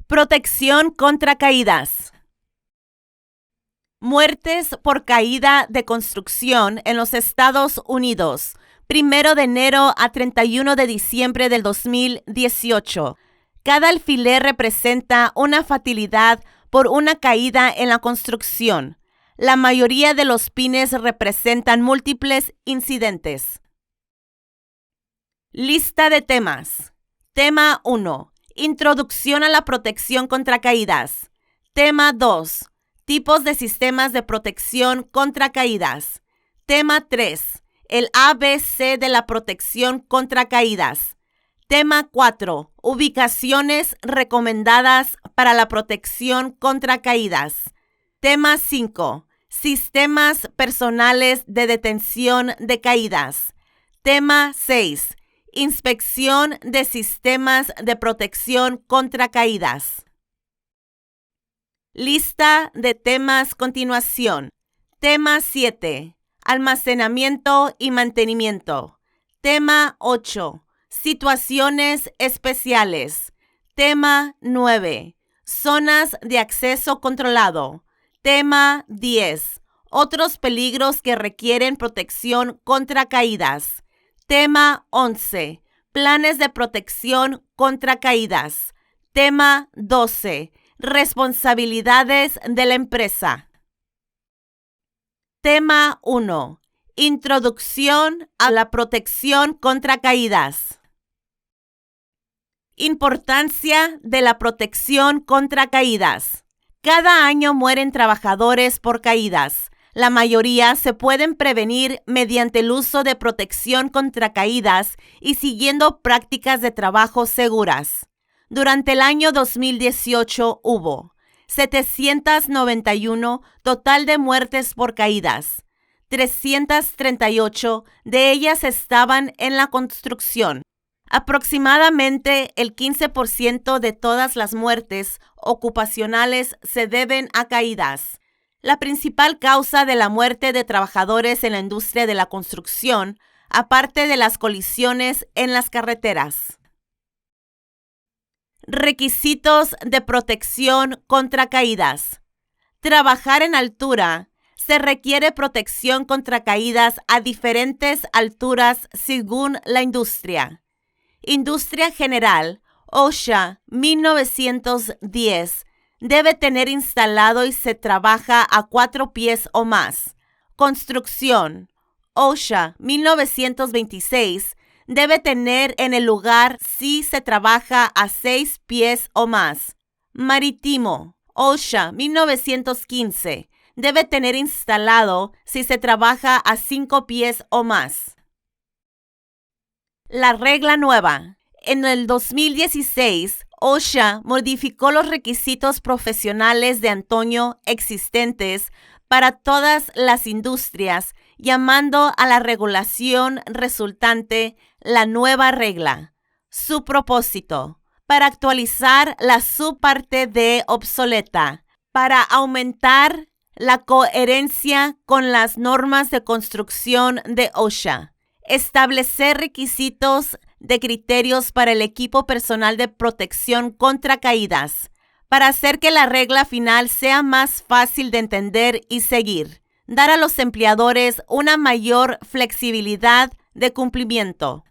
Protección contra caídas. Muertes por caída de construcción en los Estados Unidos, 1 de enero a 31 de diciembre del 2018. Cada alfiler representa una fatalidad por una caída en la construcción. La mayoría de los pines representan múltiples incidentes. Lista de temas. Tema 1. Introducción a la protección contra caídas. Tema 2. Tipos de sistemas de protección contra caídas. Tema 3. El ABC de la protección contra caídas. Tema 4. Ubicaciones recomendadas para la protección contra caídas. Tema 5. Sistemas personales de detención de caídas. Tema 6. Inspección de sistemas de protección contra caídas. Lista de temas continuación. Tema 7. Almacenamiento y mantenimiento. Tema 8. Situaciones especiales. Tema 9. Zonas de acceso controlado. Tema 10. Otros peligros que requieren protección contra caídas. Tema 11. Planes de protección contra caídas. Tema 12. Responsabilidades de la empresa. Tema 1. Introducción a la protección contra caídas. Importancia de la protección contra caídas. Cada año mueren trabajadores por caídas. La mayoría se pueden prevenir mediante el uso de protección contra caídas y siguiendo prácticas de trabajo seguras. Durante el año 2018 hubo 791 total de muertes por caídas. 338 de ellas estaban en la construcción. Aproximadamente el 15% de todas las muertes ocupacionales se deben a caídas. La principal causa de la muerte de trabajadores en la industria de la construcción, aparte de las colisiones en las carreteras. Requisitos de protección contra caídas. Trabajar en altura. Se requiere protección contra caídas a diferentes alturas según la industria. Industria general, OSHA 1910, debe tener instalado y se trabaja a 4 pies o más. Construcción, OSHA 1926, debe tener en el lugar si se trabaja a 6 pies o más. Marítimo, OSHA 1915, debe tener instalado si se trabaja a 5 pies o más. La regla nueva. En el 2016, OSHA modificó los requisitos profesionales de Antonio existentes para todas las industrias, llamando a la regulación resultante la nueva regla. Su propósito: para actualizar la subparte D obsoleta, para aumentar la coherencia con las normas de construcción de OSHA, establecer requisitos de criterios para el equipo personal de protección contra caídas, para hacer que la regla final sea más fácil de entender y seguir, dar a los empleadores una mayor flexibilidad de cumplimiento.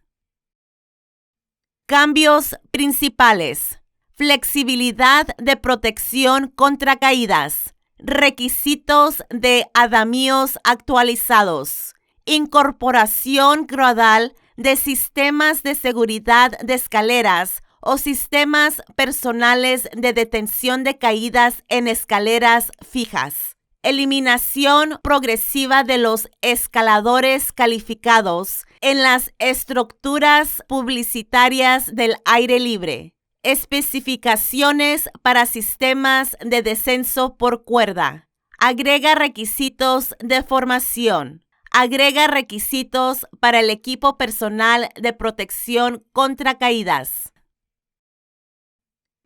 Cambios principales. Flexibilidad de protección contra caídas. Requisitos de andamios actualizados. Incorporación gradual de sistemas de seguridad de escaleras o sistemas personales de detención de caídas en escaleras fijas. Eliminación progresiva de los escaladores calificados en las estructuras publicitarias del aire libre. Especificaciones para sistemas de descenso por cuerda. Agrega requisitos de formación. Agrega requisitos para el equipo personal de protección contra caídas.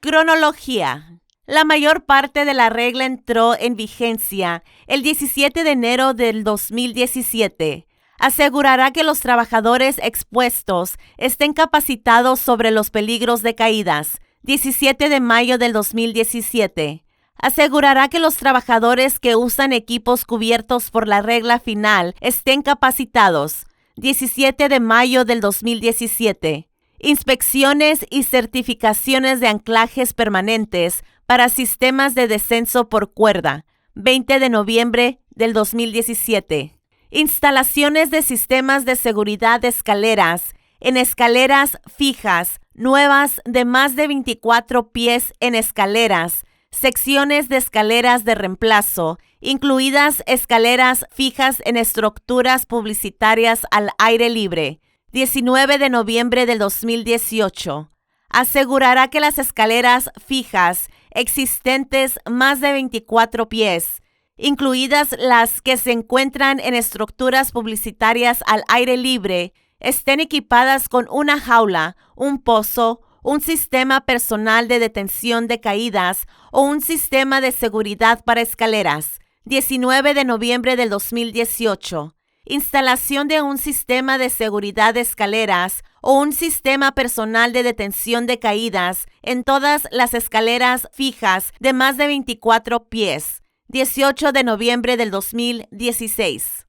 Cronología. La mayor parte de la regla entró en vigencia el 17 de enero del 2017. Asegurará que los trabajadores expuestos estén capacitados sobre los peligros de caídas, 17 de mayo del 2017. Asegurará que los trabajadores que usan equipos cubiertos por la regla final estén capacitados. 17 de mayo del 2017. Inspecciones y certificaciones de anclajes permanentes para sistemas de descenso por cuerda. 20 de noviembre del 2017. Instalaciones de sistemas de seguridad de escaleras en escaleras fijas, nuevas de más de 24 pies en escaleras, secciones de escaleras de reemplazo, incluidas escaleras fijas en estructuras publicitarias al aire libre. 19 de noviembre del 2018. Asegurará que las escaleras fijas existentes más de 24 pies, incluidas las que se encuentran en estructuras publicitarias al aire libre, estén equipadas con una jaula, un pozo, un sistema personal de detención de caídas o un sistema de seguridad para escaleras. 19 de noviembre del 2018. Instalación de un sistema de seguridad de escaleras o un sistema personal de detención de caídas en todas las escaleras fijas de más de 24 pies. 18 de noviembre del 2016.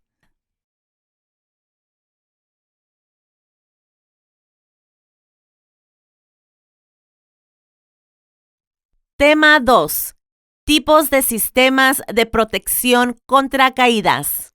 Tema 2. Tipos de sistemas de protección contra caídas.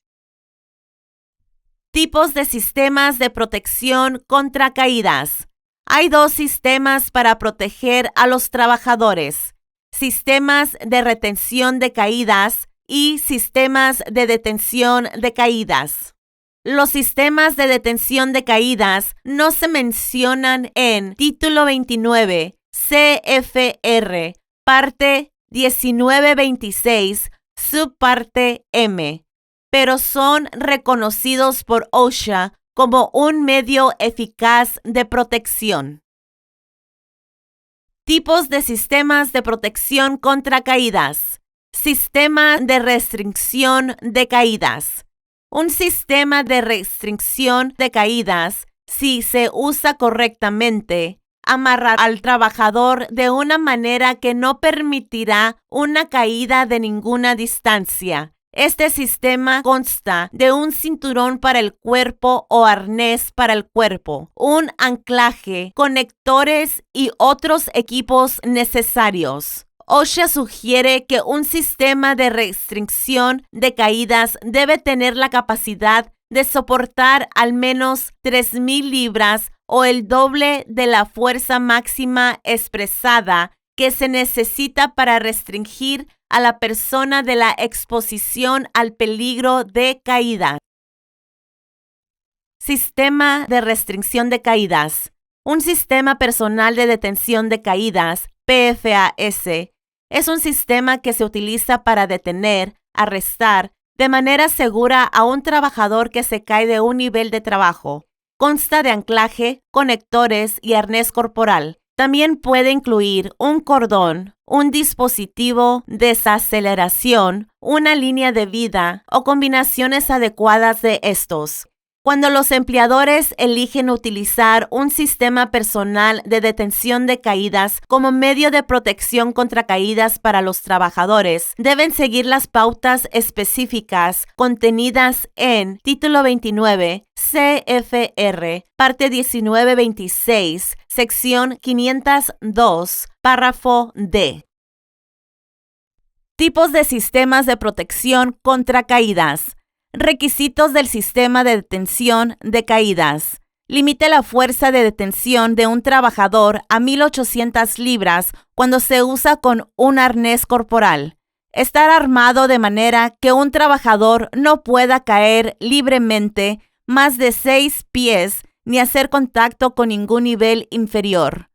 Tipos de sistemas de protección contra caídas. Hay dos sistemas para proteger a los trabajadores: sistemas de retención de caídas y sistemas de detención de caídas. Los sistemas de detención de caídas no se mencionan en Título 29, CFR, Parte 1926, Subparte M, pero son reconocidos por OSHA como un medio eficaz de protección. Tipos de sistemas de protección contra caídas. Sistema de restricción de caídas. Un sistema de restricción de caídas, si se usa correctamente, amarrar al trabajador de una manera que no permitirá una caída de ninguna distancia. Este sistema consta de un cinturón para el cuerpo o arnés para el cuerpo, un anclaje, conectores y otros equipos necesarios. OSHA sugiere que un sistema de restricción de caídas debe tener la capacidad de soportar al menos 3,000 libras o el doble de la fuerza máxima expresada que se necesita para restringir a la persona de la exposición al peligro de caída. Sistema de restricción de caídas. Un sistema personal de detención de caídas, PFAS, es un sistema que se utiliza para detener, arrestar de manera segura a un trabajador que se cae de un nivel de trabajo. Consta de anclaje, conectores y arnés corporal. También puede incluir un cordón, un dispositivo de desaceleración, una línea de vida o combinaciones adecuadas de estos. Cuando los empleadores eligen utilizar un sistema personal de detención de caídas como medio de protección contra caídas para los trabajadores, deben seguir las pautas específicas contenidas en Título 29, CFR, Parte 1926, Sección 502, Párrafo D. Tipos de sistemas de protección contra caídas. Requisitos del sistema de detención de caídas. Limite la fuerza de detención de un trabajador a 1,800 libras cuando se usa con un arnés corporal. Estar armado de manera que un trabajador no pueda caer libremente más de 6 pies ni hacer contacto con ningún nivel inferior.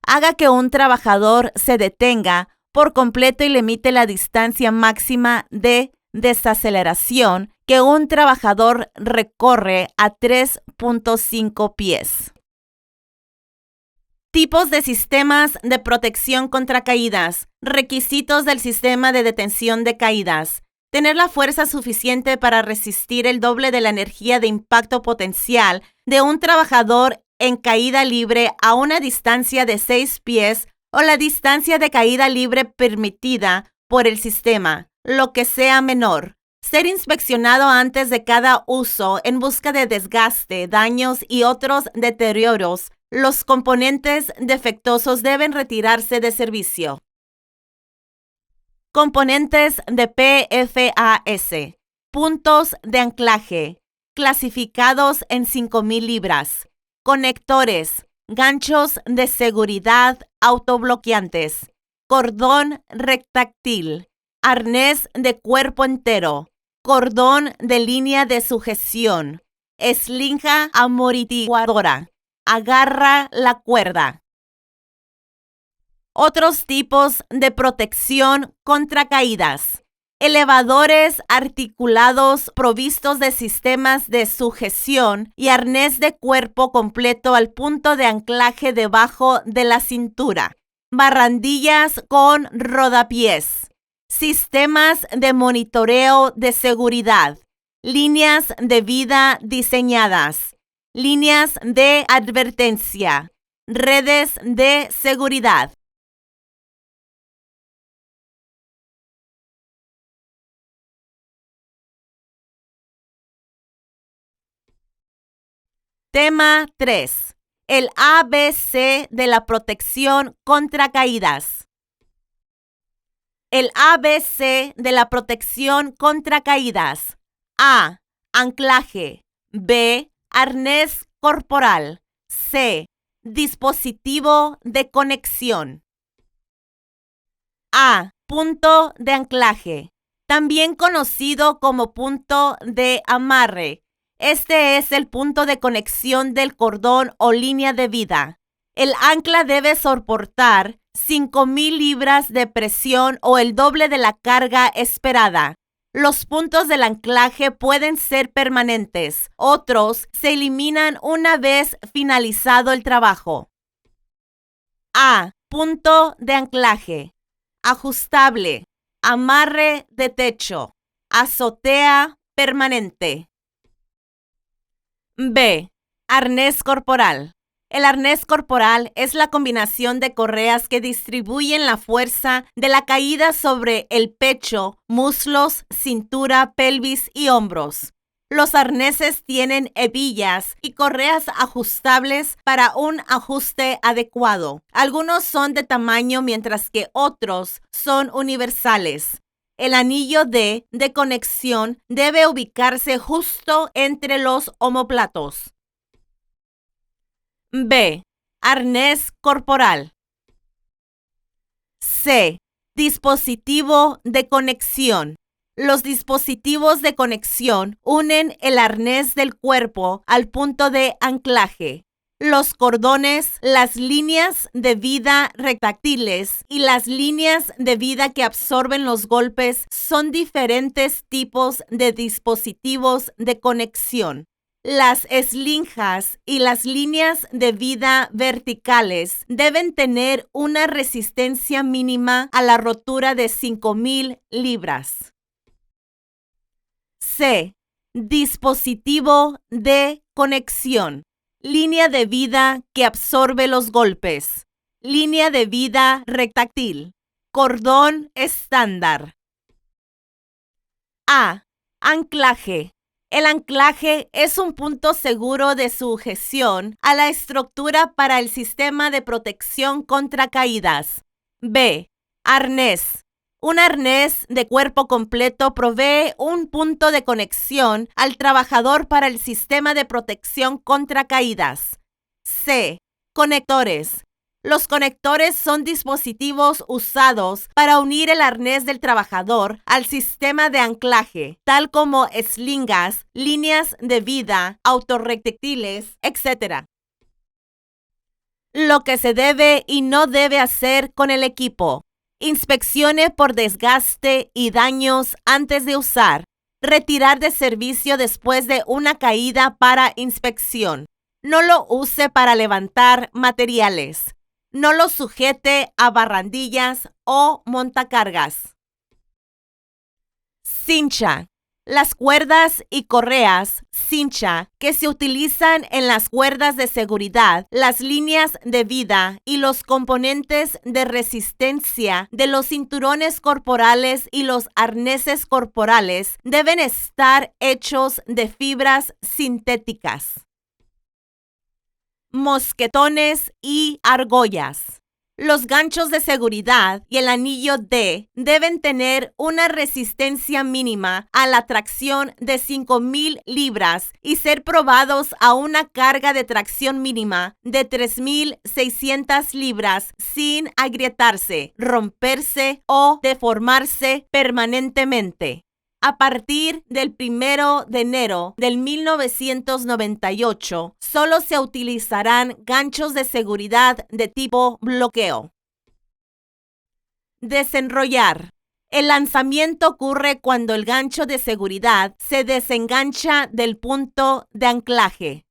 Haga que un trabajador se detenga por completo y limite la distancia máxima de desaceleración que un trabajador recorre a 3.5 pies. Tipos de sistemas de protección contra caídas. Requisitos del sistema de detención de caídas. Tener la fuerza suficiente para resistir el doble de la energía de impacto potencial de un trabajador en caída libre a una distancia de 6 pies o la distancia de caída libre permitida por el sistema, lo que sea menor. Ser inspeccionado antes de cada uso en busca de desgaste, daños y otros deterioros. Los componentes defectuosos deben retirarse de servicio. Componentes de PFAS. Puntos de anclaje, clasificados en 5,000 libras. Conectores, ganchos de seguridad autobloqueantes, cordón retráctil, arnés de cuerpo entero, cordón de línea de sujeción, eslinga amortiguadora, agarra la cuerda. Otros tipos de protección contra caídas. Elevadores articulados provistos de sistemas de sujeción y arnés de cuerpo completo al punto de anclaje debajo de la cintura. Barandillas con rodapiés. Sistemas de monitoreo de seguridad. Líneas de vida diseñadas. Líneas de advertencia. Redes de seguridad. Tema 3. El ABC de la protección contra caídas. El ABC de la protección contra caídas. A. Anclaje. B. Arnés corporal. C. Dispositivo de conexión. A. Punto de anclaje. También conocido como punto de amarre. Este es el punto de conexión del cordón o línea de vida. El ancla debe soportar 5,000 libras de presión o el doble de la carga esperada. Los puntos del anclaje pueden ser permanentes. Otros se eliminan una vez finalizado el trabajo. A. Punto de anclaje. Ajustable. Amarre de techo. Azotea permanente. B. Arnés corporal. El arnés corporal es la combinación de correas que distribuyen la fuerza de la caída sobre el pecho, muslos, cintura, pelvis y hombros. Los arneses tienen hebillas y correas ajustables para un ajuste adecuado. Algunos son de tamaño mientras que otros son universales. El anillo de conexión debe ubicarse justo entre los omóplatos. B. Arnés corporal. C. Dispositivo de conexión. Los dispositivos de conexión unen el arnés del cuerpo al punto de anclaje. Los cordones, las líneas de vida retráctiles y las líneas de vida que absorben los golpes son diferentes tipos de dispositivos de conexión. Las eslingas y las líneas de vida verticales deben tener una resistencia mínima a la rotura de 5,000 libras. C. Dispositivo de conexión. Línea de vida que absorbe los golpes. Línea de vida retráctil. Cordón estándar. A. Anclaje. El anclaje es un punto seguro de sujeción a la estructura para el sistema de protección contra caídas. B. Arnés. Un arnés de cuerpo completo provee un punto de conexión al trabajador para el sistema de protección contra caídas. C. Conectores. Los conectores son dispositivos usados para unir el arnés del trabajador al sistema de anclaje, tal como eslingas, líneas de vida, autorretráctiles, etc. Lo que se debe y no debe hacer con el equipo. Inspeccione por desgaste y daños antes de usar. Retirar de servicio después de una caída para inspección. No lo use para levantar materiales. No lo sujete a barandillas o montacargas. Cincha. Las cuerdas y correas cincha que se utilizan en las cuerdas de seguridad, las líneas de vida y los componentes de resistencia de los cinturones corporales y los arneses corporales deben estar hechos de fibras sintéticas. Mosquetones y argollas. Los ganchos de seguridad y el anillo D deben tener una resistencia mínima a la tracción de 5,000 libras y ser probados a una carga de tracción mínima de 3,600 libras sin agrietarse, romperse o deformarse permanentemente. A partir del 1 de enero del 1998, solo se utilizarán ganchos de seguridad de tipo bloqueo. Desenrollar. El lanzamiento ocurre cuando el gancho de seguridad se desengancha del punto de anclaje.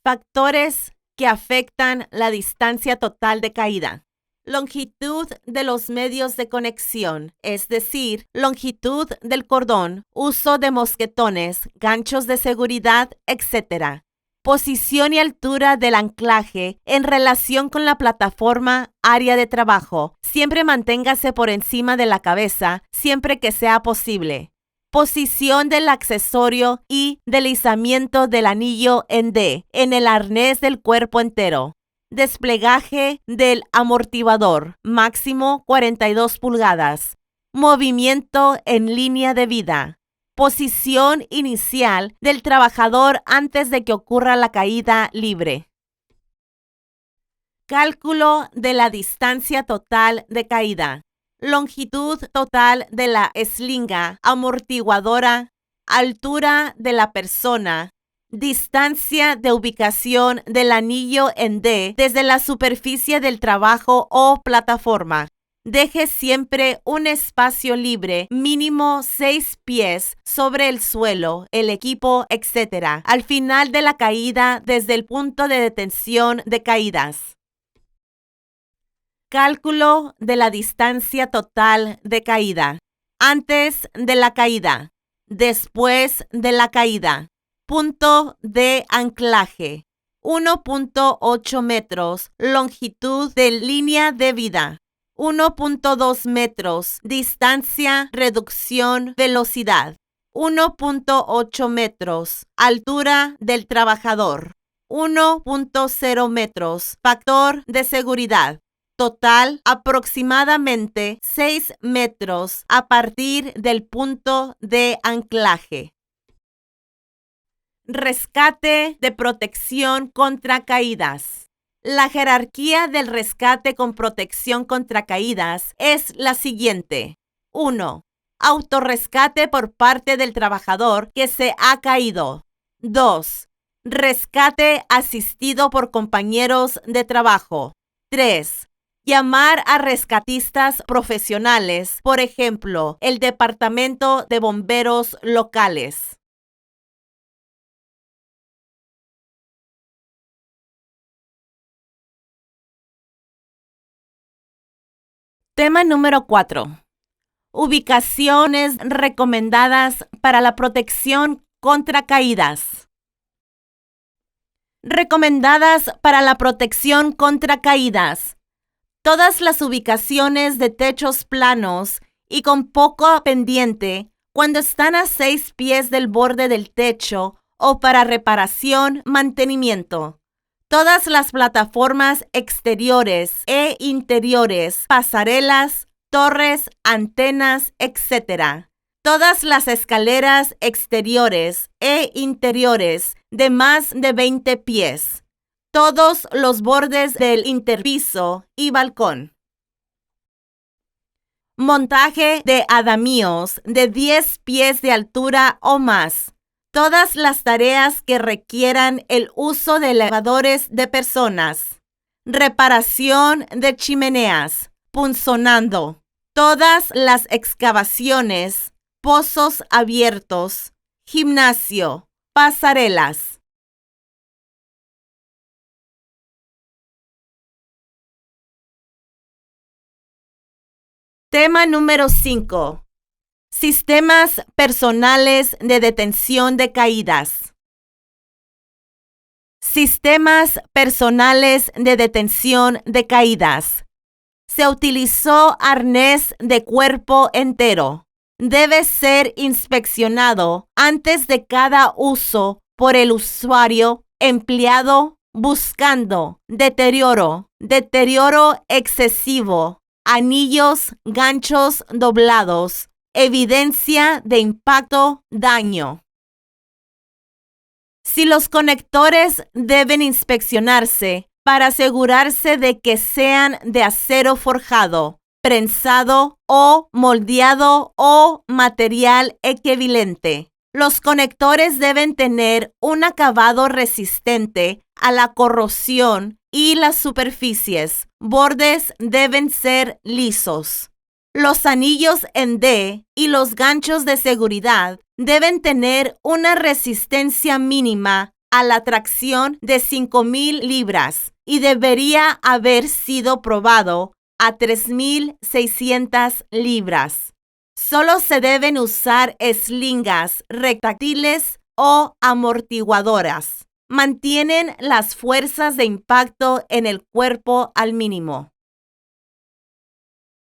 Factores que afectan la distancia total de caída. Longitud de los medios de conexión, es decir, longitud del cordón, uso de mosquetones, ganchos de seguridad, etc. Posición y altura del anclaje en relación con la plataforma, área de trabajo. Siempre manténgase por encima de la cabeza, siempre que sea posible. Posición del accesorio y deslizamiento del anillo en D en el arnés del cuerpo entero. Desplegaje del amortiguador, máximo 42 pulgadas. Movimiento en línea de vida. Posición inicial del trabajador antes de que ocurra la caída libre. Cálculo de la distancia total de caída. Longitud total de la eslinga amortiguadora. Altura de la persona. Distancia de ubicación del anillo en D desde la superficie del trabajo o plataforma. Deje siempre un espacio libre, mínimo 6 pies, sobre el suelo, el equipo, etc. al final de la caída desde el punto de detención de caídas. Cálculo de la distancia total de caída. Antes de la caída. Después de la caída. Punto de anclaje. 1.8 metros. Longitud de línea de vida. 1.2 metros. Distancia, reducción, velocidad. 1.8 metros. Altura del trabajador. 1.0 metros. Factor de seguridad. Total, aproximadamente 6 metros a partir del punto de anclaje. Rescate de protección contra caídas. La jerarquía del rescate con protección contra caídas es la siguiente. 1. Autorrescate por parte del trabajador que se ha caído. 2. Rescate asistido por compañeros de trabajo. 3. Llamar a rescatistas profesionales, por ejemplo, el Departamento de Bomberos locales. Tema número 4. Ubicaciones recomendadas para la protección contra caídas. Recomendadas para la protección contra caídas. Todas las ubicaciones de techos planos y con poco pendiente, cuando están a 6 pies del borde del techo o para reparación, mantenimiento. Todas las plataformas exteriores e interiores, pasarelas, torres, antenas, etc. Todas las escaleras exteriores e interiores de más de 20 pies. Todos los bordes del interpiso y balcón. Montaje de andamios de 10 pies de altura o más. Todas las tareas que requieran el uso de elevadores de personas. Reparación de chimeneas, punzonando. Todas las excavaciones, pozos abiertos, gimnasio, pasarelas. Tema número 5. Sistemas personales de detención de caídas. Sistemas personales de detención de caídas. Se utilizó arnés de cuerpo entero. Debe ser inspeccionado antes de cada uso por el usuario empleado buscando deterioro excesivo, anillos, ganchos doblados, evidencia de impacto, daño. Si los conectores deben inspeccionarse para asegurarse de que sean de acero forjado, prensado o moldeado o material equivalente. Los conectores deben tener un acabado resistente a la corrosión y las superficies, bordes deben ser lisos. Los anillos en D y los ganchos de seguridad deben tener una resistencia mínima a la tracción de 5,000 libras y debería haber sido probado a 3,600 libras. Solo se deben usar eslingas retráctiles o amortiguadoras. Mantienen las fuerzas de impacto en el cuerpo al mínimo.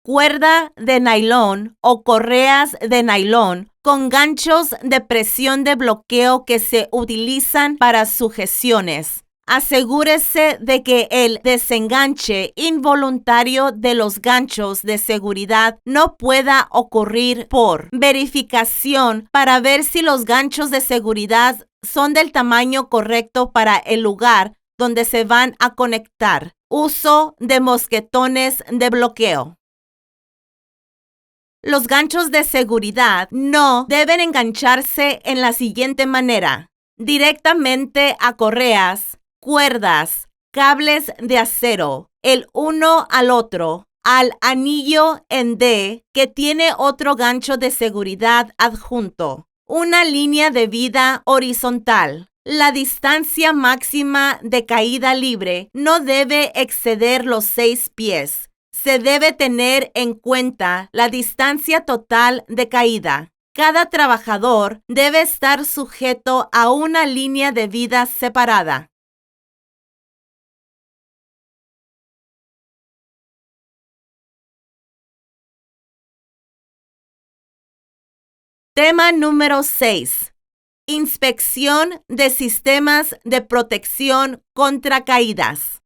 Cuerda de nylon o correas de nylon con ganchos de presión de bloqueo que se utilizan para sujeciones. Asegúrese de que el desenganche involuntario de los ganchos de seguridad no pueda ocurrir por verificación para ver si los ganchos de seguridad son del tamaño correcto para el lugar donde se van a conectar. Uso de mosquetones de bloqueo. Los ganchos de seguridad no deben engancharse en la siguiente manera: directamente a correas, cuerdas, cables de acero, el uno al otro, al anillo en D que tiene otro gancho de seguridad adjunto. Una línea de vida horizontal. La distancia máxima de caída libre no debe exceder los 6 pies. Se debe tener en cuenta la distancia total de caída. Cada trabajador debe estar sujeto a una línea de vida separada. Tema número 6. Inspección de sistemas de protección contra caídas.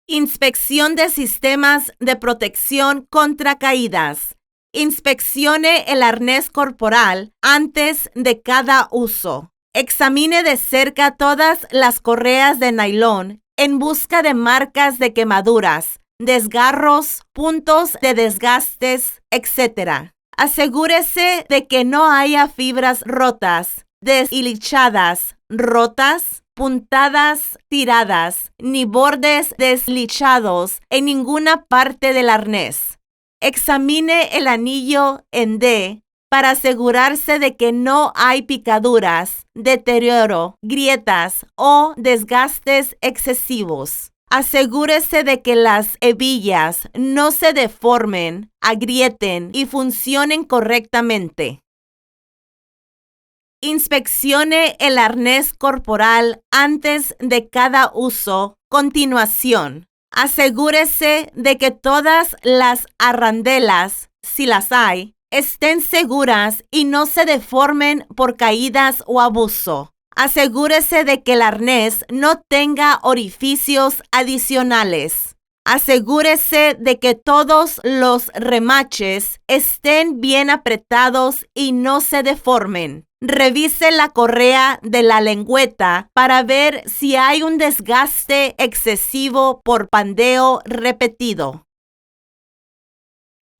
Inspección de sistemas de protección contra caídas. Inspeccione el arnés corporal antes de cada uso. Examine de cerca todas las correas de nylon en busca de marcas de quemaduras, desgarros, puntos de desgastes, etc. Asegúrese de que no haya fibras rotas, deslichadas, rotas, puntadas, tiradas, ni bordes deslichados en ninguna parte del arnés. Examine el anillo en D para asegurarse de que no hay picaduras, deterioro, grietas o desgastes excesivos. Asegúrese de que las hebillas no se deformen, agrieten y funcionen correctamente. Inspeccione el arnés corporal antes de cada uso. Continuación, asegúrese de que todas las arrandelas, si las hay, estén seguras y no se deformen por caídas o abuso. Asegúrese de que el arnés no tenga orificios adicionales. Asegúrese de que todos los remaches estén bien apretados y no se deformen. Revise la correa de la lengüeta para ver si hay un desgaste excesivo por pandeo repetido.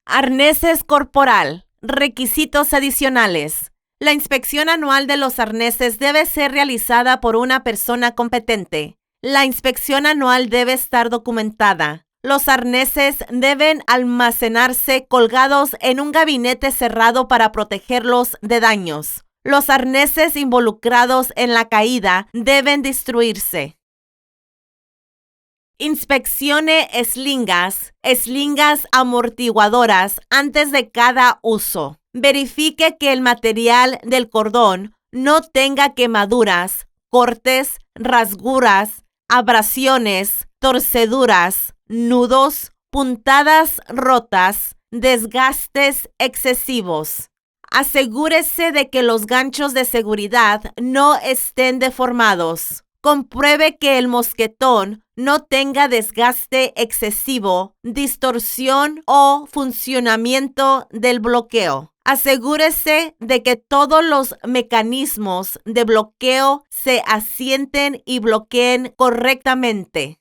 Arneses corporal. Requisitos adicionales. La inspección anual de los arneses debe ser realizada por una persona competente. La inspección anual debe estar documentada. Los arneses deben almacenarse colgados en un gabinete cerrado para protegerlos de daños. Los arneses involucrados en la caída deben destruirse. Inspeccione eslingas amortiguadoras antes de cada uso. Verifique que el material del cordón no tenga quemaduras, cortes, rasguras, abrasiones, torceduras, nudos, puntadas rotas, desgastes excesivos. Asegúrese de que los ganchos de seguridad no estén deformados. Compruebe que el mosquetón no tenga desgaste excesivo, distorsión o funcionamiento del bloqueo. Asegúrese de que todos los mecanismos de bloqueo se asienten y bloqueen correctamente.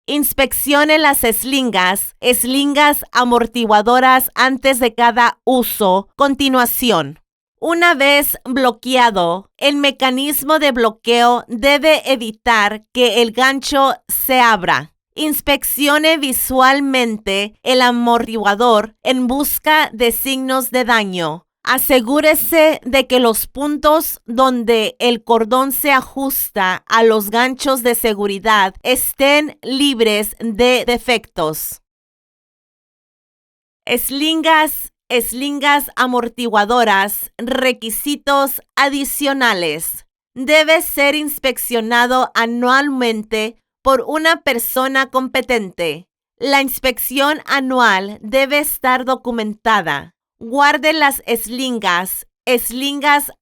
Inspeccione las eslingas amortiguadoras antes de cada uso. Continuación. Una vez bloqueado, el mecanismo de bloqueo debe evitar que el gancho se abra. Inspeccione visualmente el amortiguador en busca de signos de daño. Asegúrese de que los puntos donde el cordón se ajusta a los ganchos de seguridad estén libres de defectos. Eslingas amortiguadoras, requisitos adicionales. Debe ser inspeccionado anualmente por una persona competente. La inspección anual debe estar documentada. Guarde las eslingas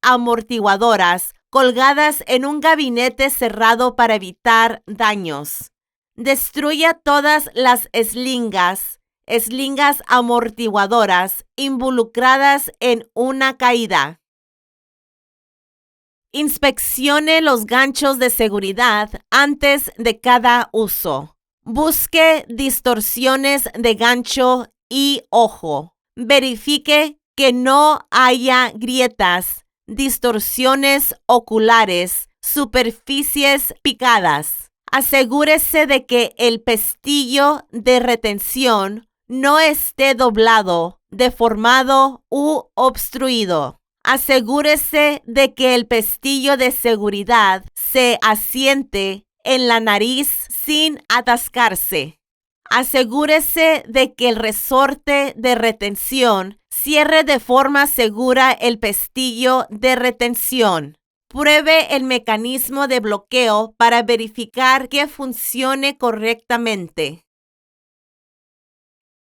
amortiguadoras colgadas en un gabinete cerrado para evitar daños. Destruya todas las eslingas amortiguadoras involucradas en una caída. Inspeccione los ganchos de seguridad antes de cada uso. Busque distorsiones de gancho y ojo. Verifique que no haya grietas, distorsiones oculares, superficies picadas. Asegúrese de que el pestillo de retención no esté doblado, deformado u obstruido. Asegúrese de que el pestillo de seguridad se asiente en la nariz sin atascarse. Asegúrese de que el resorte de retención cierre de forma segura el pestillo de retención. Pruebe el mecanismo de bloqueo para verificar que funcione correctamente.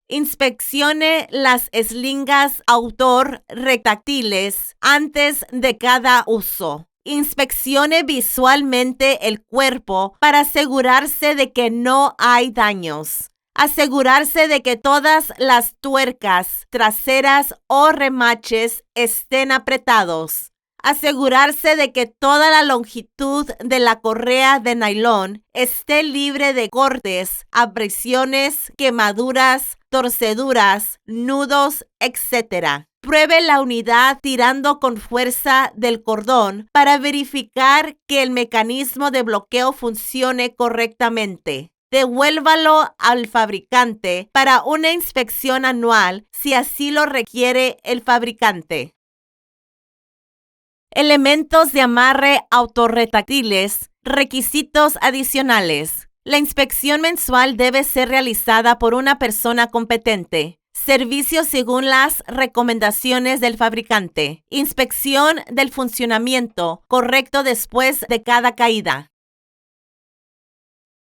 Inspeccione las eslingas autor retráctiles antes de cada uso. Inspeccione visualmente el cuerpo para asegurarse de que no hay daños. Asegurarse de que todas las tuercas traseras o remaches estén apretados. Asegurarse de que toda la longitud de la correa de nylon esté libre de cortes, abrasiones, quemaduras, torceduras, nudos, etc. Pruebe la unidad tirando con fuerza del cordón para verificar que el mecanismo de bloqueo funcione correctamente. Devuélvalo al fabricante para una inspección anual si así lo requiere el fabricante. Elementos de amarre autorretráctiles, requisitos adicionales. La inspección mensual debe ser realizada por una persona competente. Servicio según las recomendaciones del fabricante. Inspección del funcionamiento correcto después de cada caída.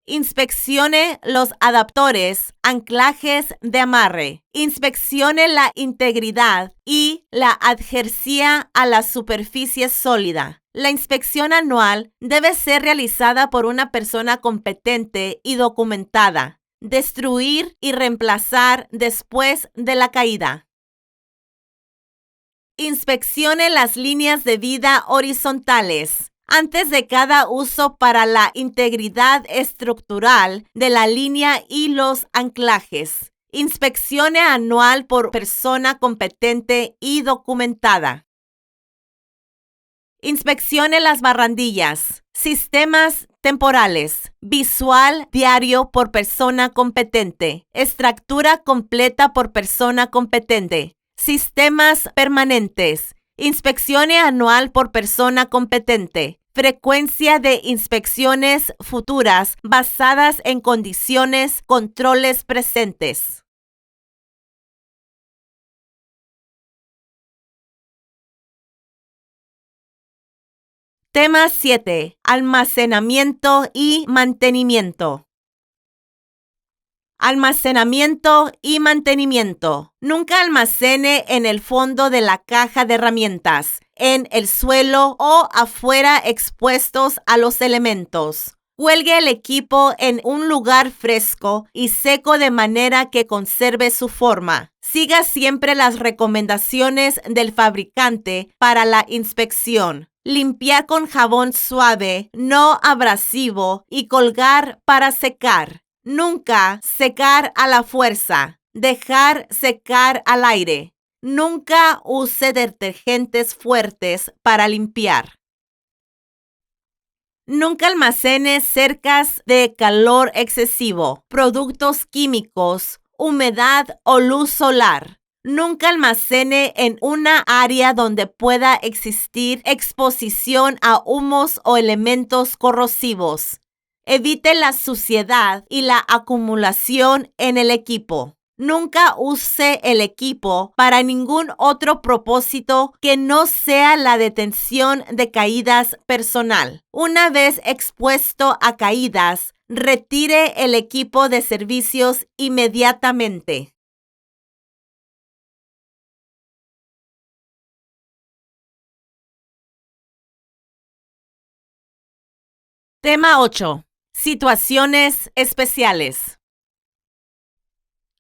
Inspeccione los adaptadores, anclajes de amarre. Inspeccione la integridad y la adherencia a la superficie sólida. La inspección anual debe ser realizada por una persona competente y documentada. Destruir y reemplazar después de la caída. Inspeccione las líneas de vida horizontales antes de cada uso para la integridad estructural de la línea y los anclajes. Inspeccione anual por persona competente y documentada. Inspeccione las barandillas. Sistemas temporales. Visual diario por persona competente. Estructura completa por persona competente. Sistemas permanentes. Inspeccione anual por persona competente. frecuencia de inspecciones futuras basadas en controles presentes. Tema 7. Almacenamiento y mantenimiento. Almacenamiento y mantenimiento. Nunca almacene en el fondo de la caja de herramientas, en el suelo o afuera expuestos a los elementos. Cuelgue el equipo en un lugar fresco y seco de manera que conserve su forma. Siga siempre las recomendaciones del fabricante para la inspección. Limpiar con jabón suave, no abrasivo y colgar para secar. Nunca secar a la fuerza. Dejar secar al aire. Nunca use detergentes fuertes para limpiar. Nunca almacene cerca de calor excesivo, productos químicos, humedad o luz solar. Nunca almacene en una área donde pueda existir exposición a humos o elementos corrosivos. Evite la suciedad y la acumulación en el equipo. Nunca use el equipo para ningún otro propósito que no sea la detención de caídas personal. Una vez expuesto a caídas, retire el equipo de servicios inmediatamente. Tema 8. Situaciones especiales.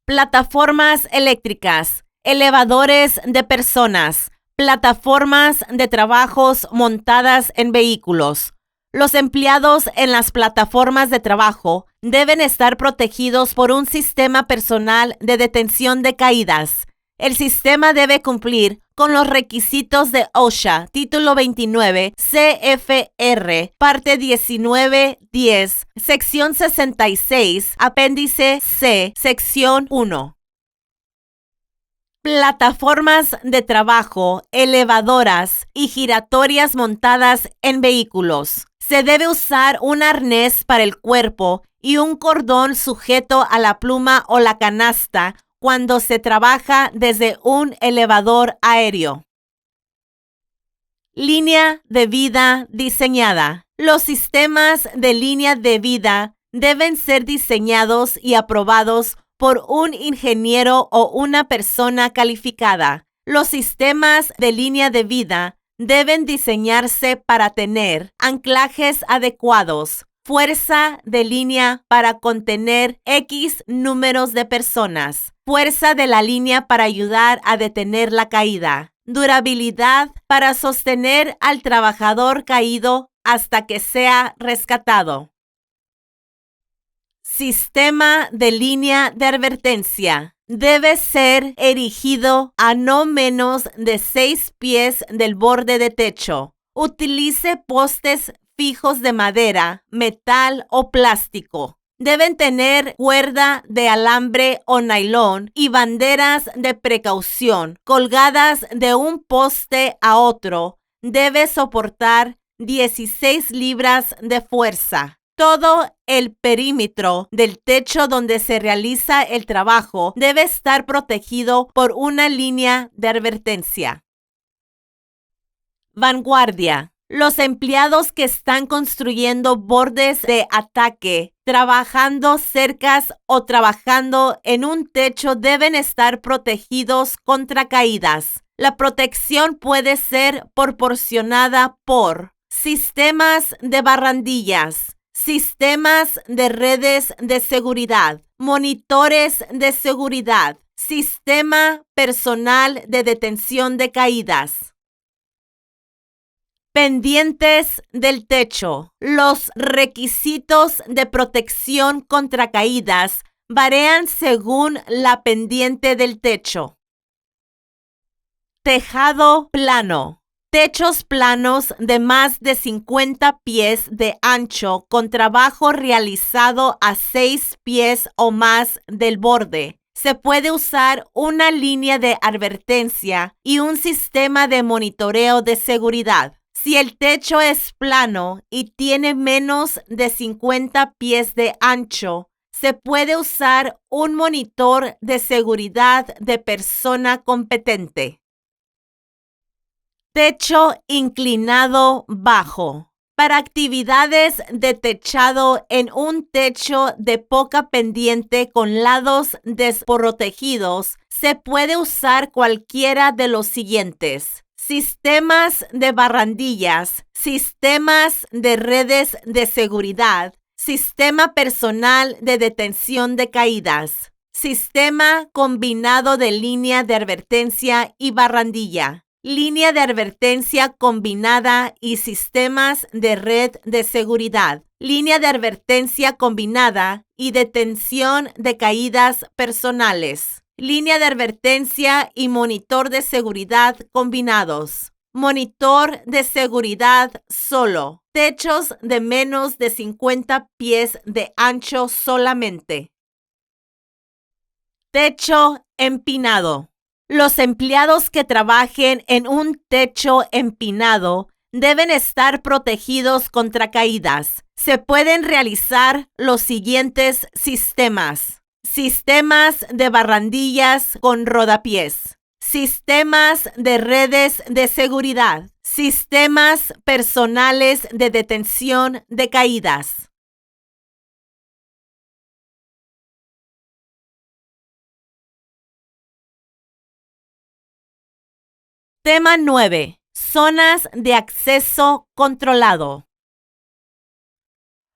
Plataformas eléctricas, elevadores de personas, plataformas de trabajos montadas en vehículos. Los empleados en las plataformas de trabajo deben estar protegidos por un sistema personal de detención de caídas. El sistema debe cumplir con los requisitos de OSHA, título 29, CFR, parte 19.10, sección 66, apéndice C, sección 1. Plataformas de trabajo, elevadoras y giratorias montadas en vehículos. Se debe usar un arnés para el cuerpo y un cordón sujeto a la pluma o la canasta cuando se trabaja desde un elevador aéreo. Línea de vida diseñada. Los sistemas de línea de vida deben ser diseñados y aprobados por un ingeniero o una persona calificada. Los sistemas de línea de vida deben diseñarse para tener anclajes adecuados, fuerza de línea para contener X números de personas, fuerza de la línea para ayudar a detener la caída, durabilidad para sostener al trabajador caído hasta que sea rescatado. Sistema de línea de advertencia. Debe ser erigido a no menos de 6 pies del borde de techo. Utilice postes fijos de madera, metal o plástico. Deben tener cuerda de alambre o nailón y banderas de precaución colgadas de un poste a otro. Debe soportar 16 libras de fuerza. Todo el perímetro del techo donde se realiza el trabajo debe estar protegido por una línea de advertencia. Vanguardia. Los empleados que están construyendo bordes de ataque, trabajando cercas o trabajando en un techo deben estar protegidos contra caídas. La protección puede ser proporcionada por sistemas de barandillas, sistemas de redes de seguridad, monitores de seguridad, sistema personal de detención de caídas. Pendientes del techo. Los requisitos de protección contra caídas varían según la pendiente del techo. Tejado plano. Techos planos de más de 50 pies de ancho con trabajo realizado a 6 pies o más del borde. Se puede usar una línea de advertencia y un sistema de monitoreo de seguridad. Si el techo es plano y tiene menos de 50 pies de ancho, se puede usar un monitor de seguridad de persona competente. Techo inclinado bajo. Para actividades de techado en un techo de poca pendiente con lados desprotegidos, se puede usar cualquiera de los siguientes: sistemas de barandillas, sistemas de redes de seguridad, sistema personal de detención de caídas, sistema combinado de línea de advertencia y barandilla, línea de advertencia combinada y sistemas de red de seguridad, línea de advertencia combinada y detención de caídas personales, línea de advertencia y monitor de seguridad combinados, monitor de seguridad solo, techos de menos de 50 pies de ancho solamente. Techo empinado. Los empleados que trabajen en un techo empinado deben estar protegidos contra caídas. Se pueden realizar los siguientes sistemas: sistemas de barandillas con rodapiés, sistemas de redes de seguridad, sistemas personales de detención de caídas. Tema 9. Zonas de acceso controlado.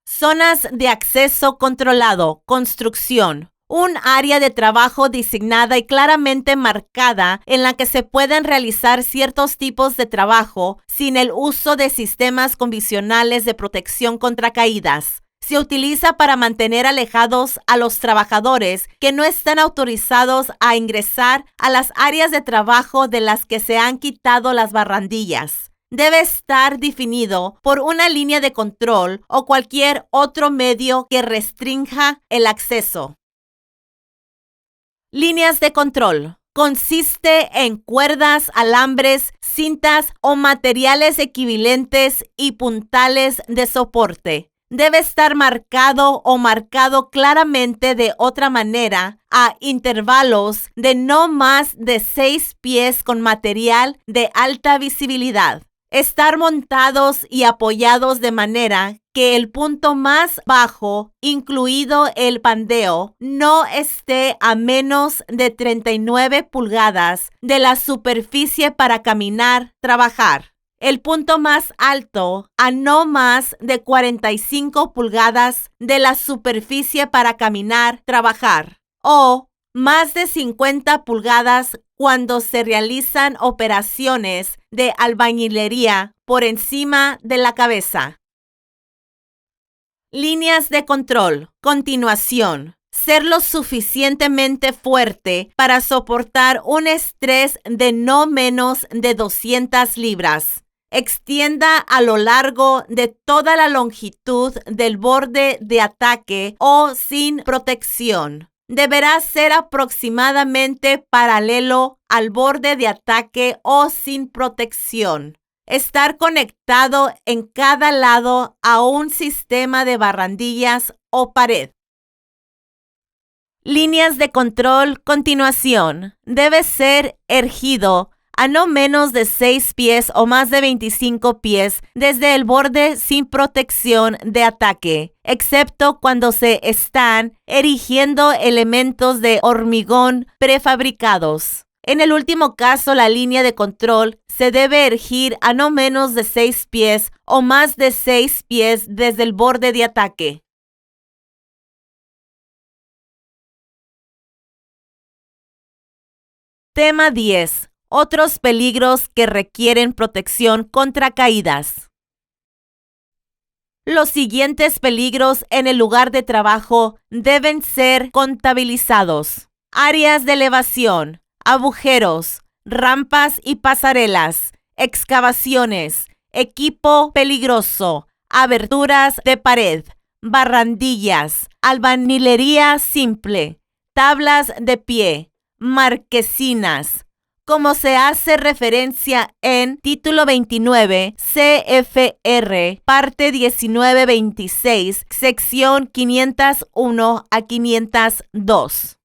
Zonas de acceso controlado. Construcción. Un área de trabajo designada y claramente marcada en la que se pueden realizar ciertos tipos de trabajo sin el uso de sistemas convencionales de protección contra caídas. Se utiliza para mantener alejados a los trabajadores que no están autorizados a ingresar a las áreas de trabajo de las que se han quitado las barandillas. Debe estar definido por una línea de control o cualquier otro medio que restrinja el acceso. Líneas de control. Consiste en cuerdas, alambres, cintas o materiales equivalentes y puntales de soporte. Debe estar marcado o marcado claramente de otra manera a intervalos de no más de 6 pies con material de alta visibilidad. Estar montados y apoyados de manera que el punto más bajo, incluido el pandeo, no esté a menos de 39 pulgadas de la superficie para caminar, trabajar. El punto más alto a no más de 45 pulgadas de la superficie para caminar, trabajar, o más de 50 pulgadas cuando se realizan operaciones de albañilería por encima de la cabeza. Líneas de control. Continuación. Ser lo suficientemente fuerte para soportar un estrés de no menos de 200 libras. Extienda a lo largo de toda la longitud del borde de ataque o sin protección. Deberá ser aproximadamente paralelo al borde de ataque o sin protección. Estar conectado en cada lado a un sistema de barandillas o pared. Líneas de control. Continuación. Debe ser erguido a no menos de 6 pies o más de 25 pies desde el borde sin protección de ataque, excepto cuando se están erigiendo elementos de hormigón prefabricados. En el último caso, la línea de control se debe erigir a no menos de 6 pies o más de 6 pies desde el borde de ataque. Tema 10. Otros peligros que requieren protección contra caídas. Los siguientes peligros en el lugar de trabajo deben ser contabilizados: áreas de elevación, agujeros, rampas y pasarelas, excavaciones, equipo peligroso, aberturas de pared, barandillas, albañilería simple, tablas de pie, marquesinas, como se hace referencia en Título 29, CFR, parte 1926, sección 501 a 502.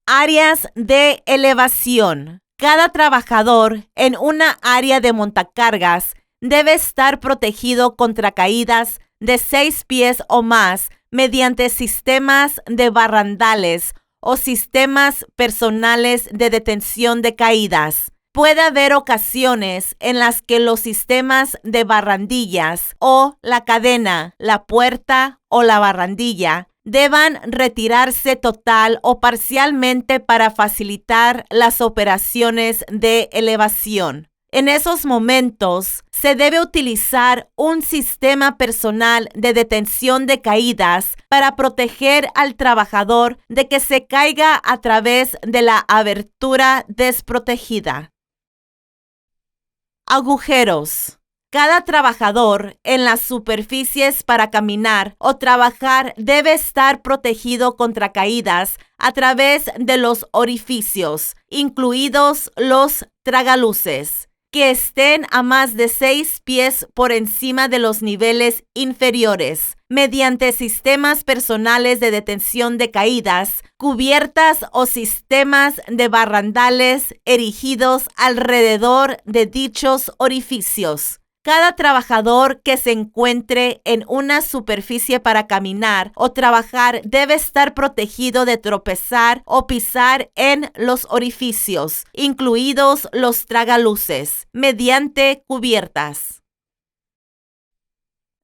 Áreas de elevación. Cada trabajador en una área de montacargas debe estar protegido contra caídas de 6 pies o más mediante sistemas de barrandales o sistemas personales de detención de caídas. Puede haber ocasiones en las que los sistemas de barrandillas o la cadena, la puerta o la barrandilla deban retirarse total o parcialmente para facilitar las operaciones de elevación. En esos momentos, se debe utilizar un sistema personal de detención de caídas para proteger al trabajador de que se caiga a través de la abertura desprotegida. Agujeros. Cada trabajador en las superficies para caminar o trabajar debe estar protegido contra caídas a través de los orificios, incluidos los tragaluces, que estén a más de 6 pies por encima de los niveles inferiores, mediante sistemas personales de detención de caídas, cubiertas o sistemas de barrandales erigidos alrededor de dichos orificios. Cada trabajador que se encuentre en una superficie para caminar o trabajar debe estar protegido de tropezar o pisar en los orificios, incluidos los tragaluces, mediante cubiertas.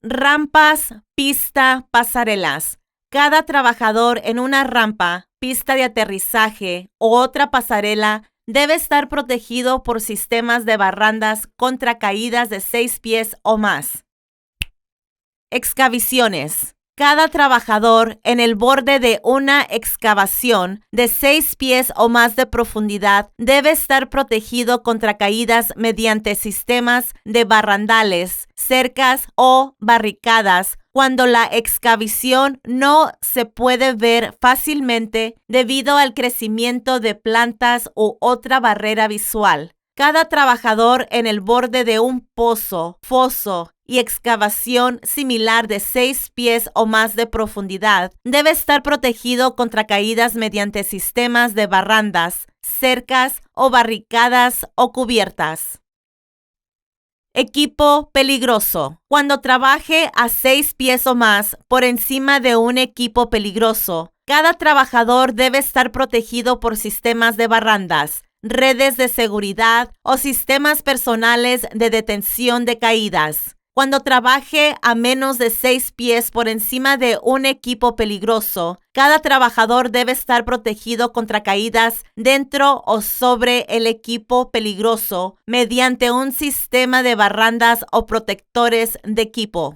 Rampas, pista, pasarelas. Cada trabajador en una rampa, pista de aterrizaje o otra pasarela debe estar protegido por sistemas de barrandas contra caídas de 6 pies o más. Excavaciones. Cada trabajador en el borde de una excavación de 6 pies o más de profundidad debe estar protegido contra caídas mediante sistemas de barrandales, cercas o barricadas cuando la excavación no se puede ver fácilmente debido al crecimiento de plantas u otra barrera visual. Cada trabajador en el borde de un pozo, foso y excavación similar de 6 pies o más de profundidad debe estar protegido contra caídas mediante sistemas de barrandas, cercas o barricadas o cubiertas. Equipo peligroso. Cuando trabaje a 6 pies o más por encima de un equipo peligroso, cada trabajador debe estar protegido por sistemas de barrandas, redes de seguridad o sistemas personales de detención de caídas. Cuando trabaje a menos de 6 pies por encima de un equipo peligroso, cada trabajador debe estar protegido contra caídas dentro o sobre el equipo peligroso mediante un sistema de barrandas o protectores de equipo.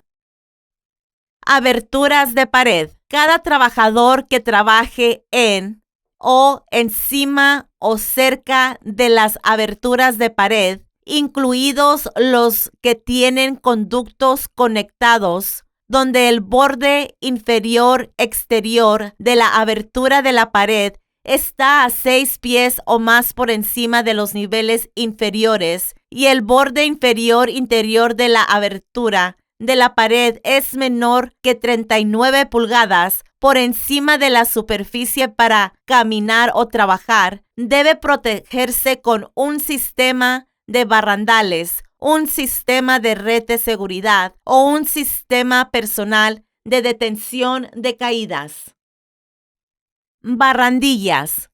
Aberturas de pared. Cada trabajador que trabaje en o encima o cerca de las aberturas de pared, incluidos los que tienen conductos conectados, donde el borde inferior exterior de la abertura de la pared está a 6 pies o más por encima de los niveles inferiores y el borde inferior interior de la abertura de la pared es menor que 39 pulgadas por encima de la superficie para caminar o trabajar, debe protegerse con un sistema de barrandales, un sistema de red de seguridad o un sistema personal de detención de caídas. Barrandillas.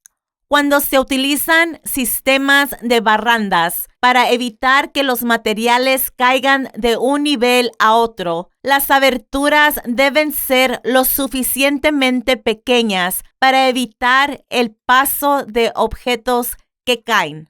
Cuando se utilizan sistemas de barrandas para evitar que los materiales caigan de un nivel a otro, las aberturas deben ser lo suficientemente pequeñas para evitar el paso de objetos que caen.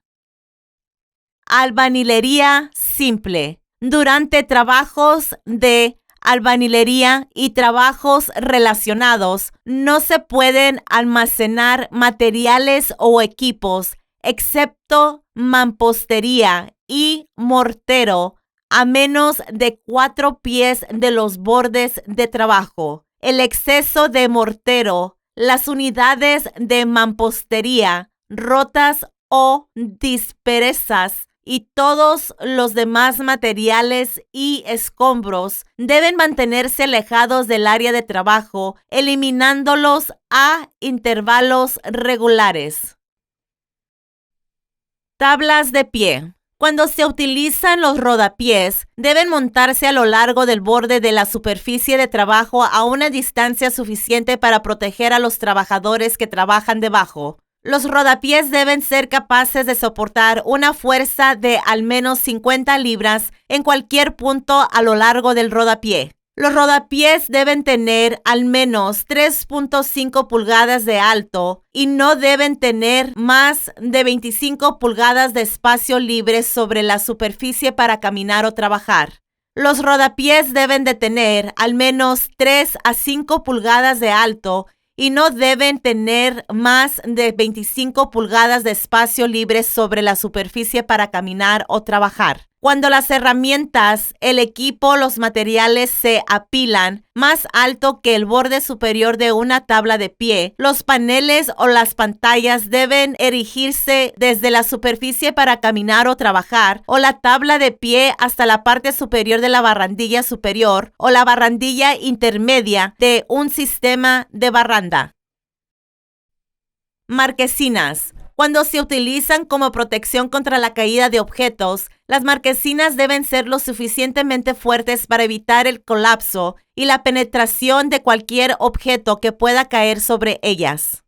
Albañilería simple. Durante trabajos de albañilería y trabajos relacionados, no se pueden almacenar materiales o equipos, excepto mampostería y mortero, a menos de 4 pies de los bordes de trabajo. El exceso de mortero, las unidades de mampostería rotas o dispersas y todos los demás materiales y escombros deben mantenerse alejados del área de trabajo, eliminándolos a intervalos regulares. Tablas de pie. Cuando se utilizan los rodapiés, deben montarse a lo largo del borde de la superficie de trabajo a una distancia suficiente para proteger a los trabajadores que trabajan debajo. Los rodapiés deben ser capaces de soportar una fuerza de al menos 50 libras en cualquier punto a lo largo del rodapié. Los rodapiés deben tener al menos 3.5 pulgadas de alto y no deben tener más de 25 pulgadas de espacio libre sobre la superficie para caminar o trabajar. Los rodapiés deben de tener al menos 3 a 5 pulgadas de alto y no deben tener más de 25 pulgadas de espacio libre sobre la superficie para caminar o trabajar. Cuando las herramientas, el equipo, los materiales se apilan más alto que el borde superior de una tabla de pie, los paneles o las pantallas deben erigirse desde la superficie para caminar o trabajar, o la tabla de pie hasta la parte superior de la barandilla superior o la barandilla intermedia de un sistema de baranda. Marquesinas. Cuando se utilizan como protección contra la caída de objetos, las marquesinas deben ser lo suficientemente fuertes para evitar el colapso y la penetración de cualquier objeto que pueda caer sobre ellas.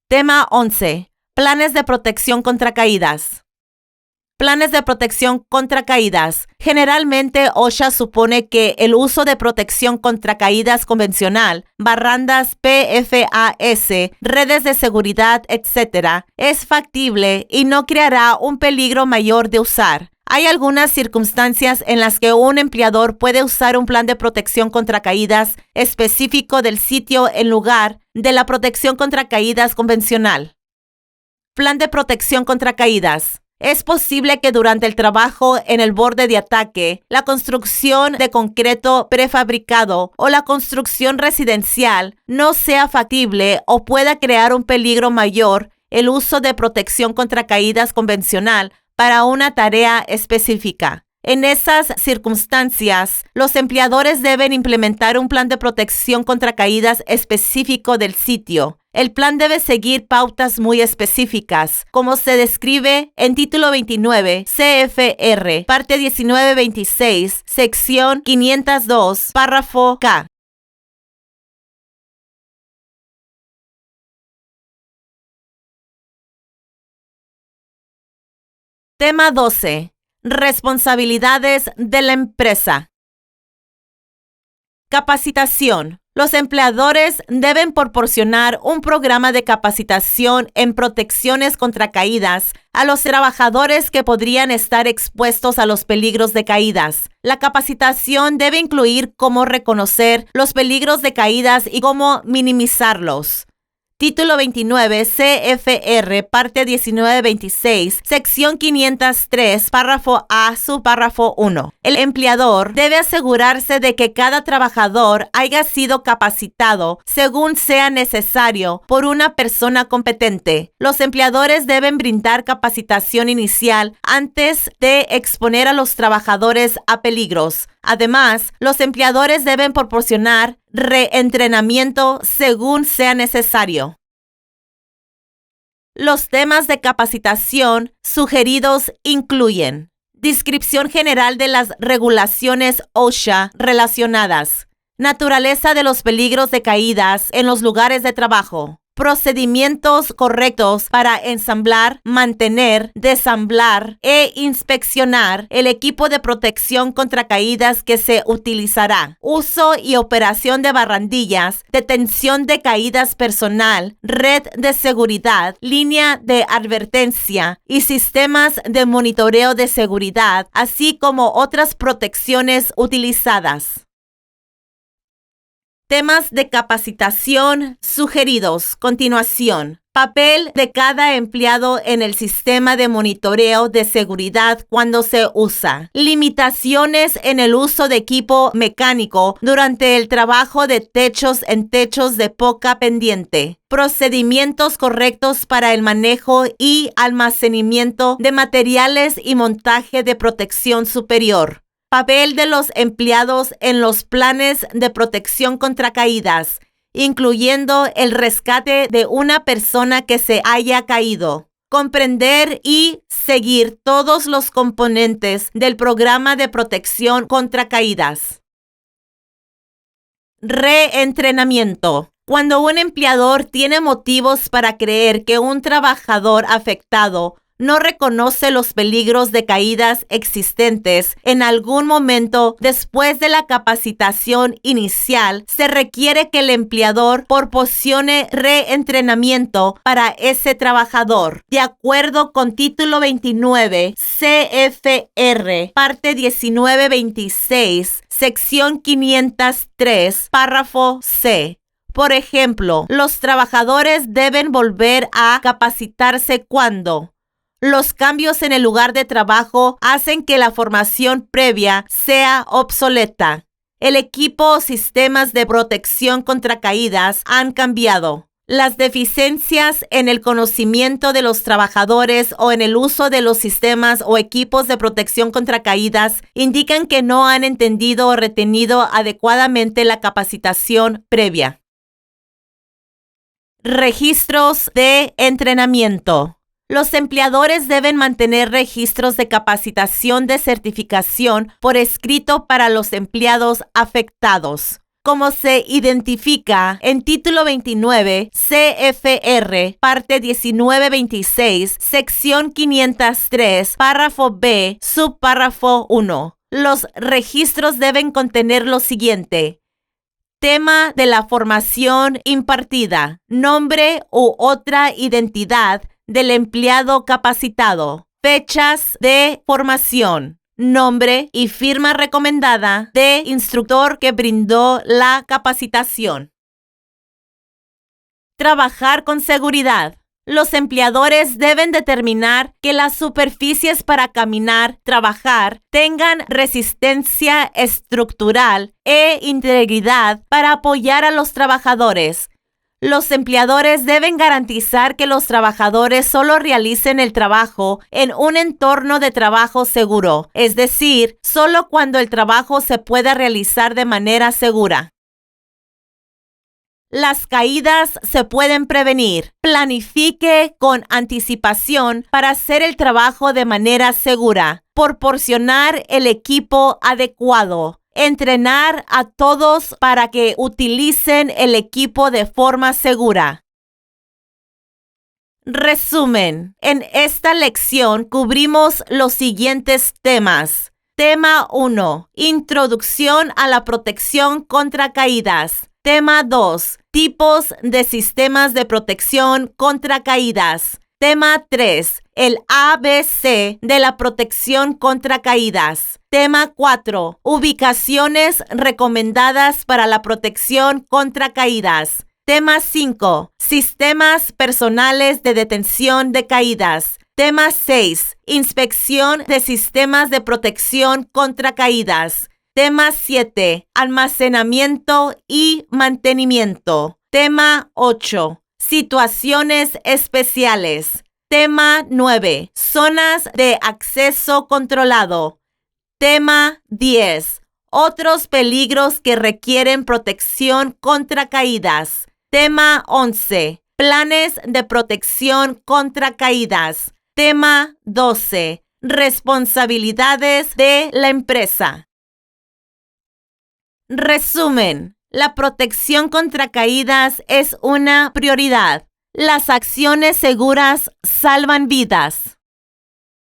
Tema 11. Planes de protección contra caídas. Planes de protección contra caídas. Generalmente, OSHA supone que el uso de protección contra caídas convencional, barrandas PFAS, redes de seguridad, etc., es factible y no creará un peligro mayor de usar. Hay algunas circunstancias en las que un empleador puede usar un plan de protección contra caídas específico del sitio en lugar de la protección contra caídas convencional. Plan de protección contra caídas. Es posible que durante el trabajo en el borde de ataque, la construcción de concreto prefabricado o la construcción residencial no sea factible o pueda crear un peligro mayor el uso de protección contra caídas convencional para una tarea específica. En esas circunstancias, los empleadores deben implementar un plan de protección contra caídas específico del sitio. El plan debe seguir pautas muy específicas, como se describe en Título 29, CFR, Parte 1926, Sección 502, Párrafo K. Tema 12. Responsabilidades de la empresa. Capacitación. Los empleadores deben proporcionar un programa de capacitación en protecciones contra caídas a los trabajadores que podrían estar expuestos a los peligros de caídas. La capacitación debe incluir cómo reconocer los peligros de caídas y cómo minimizarlos. Título 29, CFR, Parte 1926, Sección 503, Párrafo A, Subpárrafo 1. El empleador debe asegurarse de que cada trabajador haya sido capacitado según sea necesario por una persona competente. Los empleadores deben brindar capacitación inicial antes de exponer a los trabajadores a peligros. Además, los empleadores deben proporcionar reentrenamiento según sea necesario. Los temas de capacitación sugeridos incluyen: descripción general de las regulaciones OSHA relacionadas, naturaleza de los peligros de caídas en los lugares de trabajo, procedimientos correctos para ensamblar, mantener, desamblar e inspeccionar el equipo de protección contra caídas que se utilizará, uso y operación de barandillas, detención de caídas personal, red de seguridad, línea de advertencia y sistemas de monitoreo de seguridad, así como otras protecciones utilizadas. Temas de capacitación sugeridos. Continuación. Papel de cada empleado en el sistema de monitoreo de seguridad cuando se usa. Limitaciones en el uso de equipo mecánico durante el trabajo de techos en techos de poca pendiente. Procedimientos correctos para el manejo y almacenamiento de materiales y montaje de protección superior. Papel de los empleados en los planes de protección contra caídas, incluyendo el rescate de una persona que se haya caído. Comprender y seguir todos los componentes del programa de protección contra caídas. Reentrenamiento. Cuando un empleador tiene motivos para creer que un trabajador afectado no reconoce los peligros de caídas existentes en algún momento después de la capacitación inicial, se requiere que el empleador proporcione reentrenamiento para ese trabajador. De acuerdo con Título 29 CFR, parte 1926, sección 503, párrafo C. Por ejemplo, los trabajadores deben volver a capacitarse cuando los cambios en el lugar de trabajo hacen que la formación previa sea obsoleta. El equipo o sistemas de protección contra caídas han cambiado. Las deficiencias en el conocimiento de los trabajadores o en el uso de los sistemas o equipos de protección contra caídas indican que no han entendido o retenido adecuadamente la capacitación previa. Registros de entrenamiento. Los empleadores deben mantener registros de capacitación de certificación por escrito para los empleados afectados, como se identifica en Título 29 CFR, parte 1926, sección 503, párrafo B, subpárrafo 1. Los registros deben contener lo siguiente: tema de la formación impartida, nombre u otra identidad del empleado capacitado, fechas de formación, nombre y firma recomendada de instructor que brindó la capacitación. Trabajar con seguridad. Los empleadores deben determinar que las superficies para caminar, trabajar, tengan resistencia estructural e integridad para apoyar a los trabajadores. Los empleadores deben garantizar que los trabajadores solo realicen el trabajo en un entorno de trabajo seguro, es decir, solo cuando el trabajo se pueda realizar de manera segura. Las caídas se pueden prevenir. Planifique con anticipación para hacer el trabajo de manera segura. Proporcionar el equipo adecuado. Entrenar a todos para que utilicen el equipo de forma segura. Resumen. En esta lección cubrimos los siguientes temas. Tema 1. Introducción a la protección contra caídas. Tema 2. Tipos de sistemas de protección contra caídas. Tema 3. El ABC de la protección contra caídas. Tema 4. Ubicaciones recomendadas para la protección contra caídas. Tema 5. Sistemas personales de detención de caídas. Tema 6. Inspección de sistemas de protección contra caídas. Tema 7. Almacenamiento y mantenimiento. Tema 8. Situaciones especiales. Tema 9. Zonas de acceso controlado. Tema 10. Otros peligros que requieren protección contra caídas. Tema 11. Planes de protección contra caídas. Tema 12. Responsabilidades de la empresa. Resumen. La protección contra caídas es una prioridad. Las acciones seguras salvan vidas.